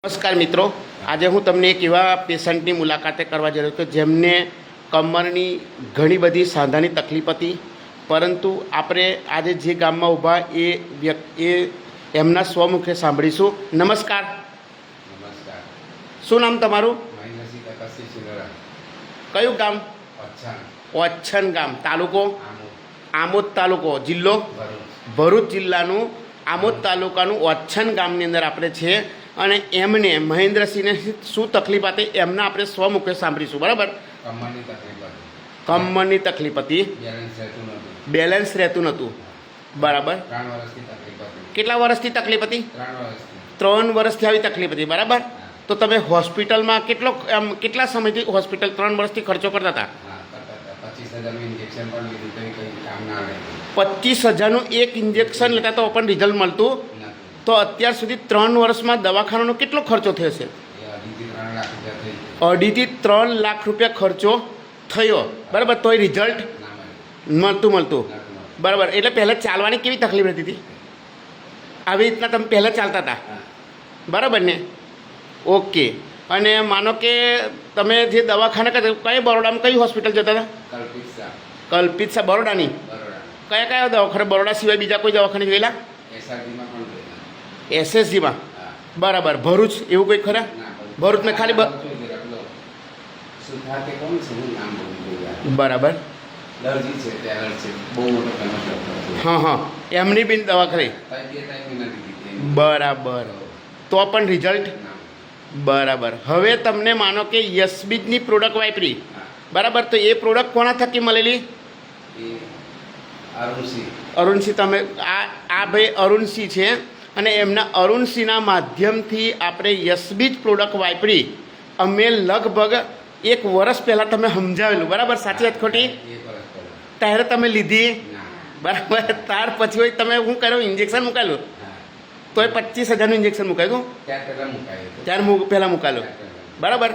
નમસ્કાર મિત્રો, આજે હું તમને એક એવા પેશન્ટની મુલાકાતે કરવા જઈ રહ્યો હતો જેમને કમરની ઘણી બધી સાંધાની તકલીફ હતી, પરંતુ આપણે આજે જે ગામમાં ઊભા એ એમના સ્વમુખે સાંભળીશું. નમસ્કાર. નમસ્કાર. શું નામ તમારું? મહેન્દ્રસિંહ પ્રકાશસિંહ ચિલોરા. કયું ગામ? ઓછાણ. ઓછન ગામ. તાલુકો? આમોદ તાલુકો. જિલ્લો? ભરૂચ. ભરૂચ જિલ્લાનું આમોદ તાલુકાનું ઓછન ગામની અંદર આપણે છે અને એમને મહેન્દ્રસિંહને શું તકલીફ હતી એમના આપણે સ્વમુખે સાંભળીશું. બરાબર? કમરની તકલીફ હતી. કમરની તકલીફ હતી, બેલેન્સ રહેતું નહોતું. બરાબર. 3 વર્ષથી તકલીફ હતી. કેટલા વર્ષથી તકલીફ હતી? 3 વર્ષથી. 3 વર્ષથી આવી તકલીફ હતી. બરાબર. તો તમે હોસ્પિટલમાં કેટલા સમયથી હોસ્પિટલ 3 વર્ષથી ખર્ચો કરતા હતા? હા, કરતા હતા. 25,000નું ઇન્જેક્શન પણ લીધું તો કંઈ કામ ના આવે. 25,000નું એક ઇન્જેક્શન લેતા તો પણ રિઝલ્ટ મળતું. તો અત્યાર સુધી 3 વર્ષમાં દવાખાનાનો કેટલો ખર્ચો થયો છે? 2.5 થી 3 લાખ રૂપિયા થઈ. 2.5 થી 3 લાખ રૂપિયા ખર્ચો થયો. બરાબર. તોય રિઝલ્ટ ના મળે. મળતું. બરાબર. એટલે પહેલાં ચાલવાની કેવી તકલીફ રહેતી હતી? આવી રીતના તમે પહેલાં ચાલતા હતા. બરાબર ને? ઓકે. અને માનો કે તમે જે દવાખાને કઈ બરોડામાં કઈ હોસ્પિટલ જતા હતા? કલ્પિત શાહ. બરોડાની? બરોડા. કયા દવાખાને? બરોડા સિવાય બીજા કોઈ દવાખાને ગયેલા? એસઆરજીમાં પણ ગયેલા. એસએસજીમાં? બરાબર. ભરૂચ એવું કોઈ ખરા? ભરૂચને ખાલી બરાબર. દરજી છે, ટેલર છે, બહુ મોટો ફેમસ ડૉક્ટર છે. હા, એમની બી દવા ખરી? બરાબર. તો પણ રિઝલ્ટ? બરાબર. હવે તમને માનો કે યશબીજની પ્રોડક્ટ વાપરી, બરાબર, તો એ પ્રોડક્ટ કોના થકી મળેલી? અરુણસિંહ. તમે આ ભાઈ અરુણસિંહ છે અને એમના અરુણસિંહના માધ્યમથી આપણે યશબીજ પ્રોડક્ટ વાપરી. અમે લગભગ 1 વર્ષ પહેલાં તમે સમજાવેલું. બરાબર? સાચી વાત ખોટી? ત્યારે તમે લીધી. બરાબર. ત્યાર પછી હોય તમે શું કર્યું? ઇન્જેક્શન મુકાયેલું. તોય 25,000નું ઇન્જેક્શન મુકાયું? ત્યાર પહેલાં મુકાયેલું. બરાબર.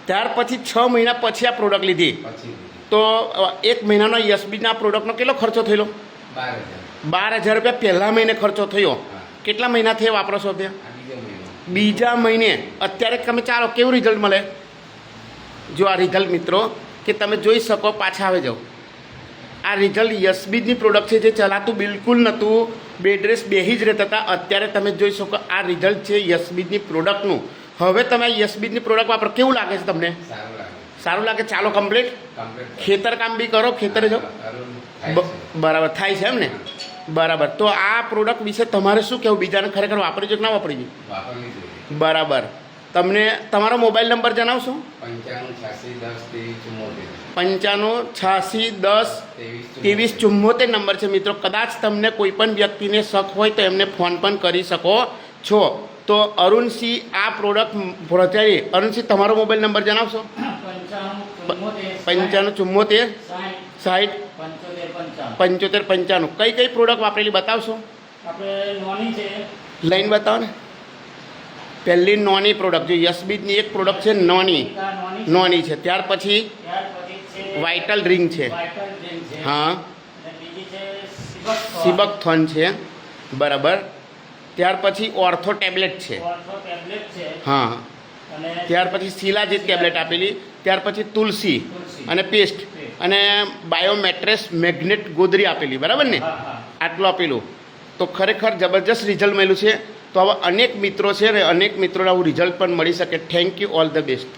ત્યાર પછી 6 મહિના પછી આ પ્રોડક્ટ લીધી. તો 1 મહિનાનો યશબીજના પ્રોડક્ટનો કેટલો ખર્ચો થયેલો? 12,000 રૂપિયા પહેલા મહિને ખર્ચો થયો. કેટલા મહિના થયા વાપરો છો ત્યાં? બીજા મહિને. અત્યારે તમે ચાલો કેવું રિઝલ્ટ મળે? જો આ રિઝલ્ટ મિત્રો કે તમે જોઈ શકો. પાછા આવે જાઓ. આ રિઝલ્ટ યશબીજની પ્રોડક્ટ છે જે ચલાતું બિલકુલ નહોતું. બેડ રેસ્ટ બેહી જ રહેતા હતા. અત્યારે તમે જોઈ શકો આ રિઝલ્ટ છે યશબીજની પ્રોડક્ટનું. હવે તમે યશબીજની પ્રોડક્ટ વાપરો. કેવું લાગે છે તમને? સારું લાગે. ચાલો કમ્પ્લીટ. ખેતર કામ બી કરો, ખેતરે જાઓ. બરાબર. થાય છે એમ ને? બરાબર. તો આ પ્રોડક્ટ વિશે તમારે શું કહેવું? બીજાને ખરેખર વાપરી જો કે ના વાપરી જોઈએ? બરાબર. તમને તમારો મોબાઈલ નંબર જણાવશો? 9586102374 નંબર છે મિત્રો. કદાચ તમને કોઈ પણ વ્યક્તિને શક હોય તો એમને ફોન પણ કરી શકો છો. તો અરુણસિંહ આ પ્રોડક્ટ પહોંચાડી. અરુણસિંહ તમારો મોબાઈલ નંબર જણાવશો? 9574 60 75 95. કઈ પ્રોડક્ટ વાપરેલી બતાવશો? લઈને બતાવો ને. પહેલી નોની પ્રોડક્ટ જો યશબીજની એક પ્રોડક્ટ છે નોની છે. ત્યાર પછી વાઇટલ રિંગ છે. હા. સિબકથોન છે. બરાબર. ત્યાર પછી ઓર્થો ટેબ્લેટ છે. હા. ત્યાર પછી શિલાજીત ટેબ્લેટ આપેલી. ત્યાર પછી તુલસી અને પેસ્ટ અને બાયોમેટ્રેસ મેગ્નેટ ગોદરી આપેલી. બરાબર ને? આટલું આપેલું. તો ખરેખર જબરજસ્ત રિઝલ્ટ મળ્યું છે. તો આવા અનેક મિત્રો છે અને અનેક મિત્રોને આવું રિઝલ્ટ પણ મળી શકે. Thank you. All the best.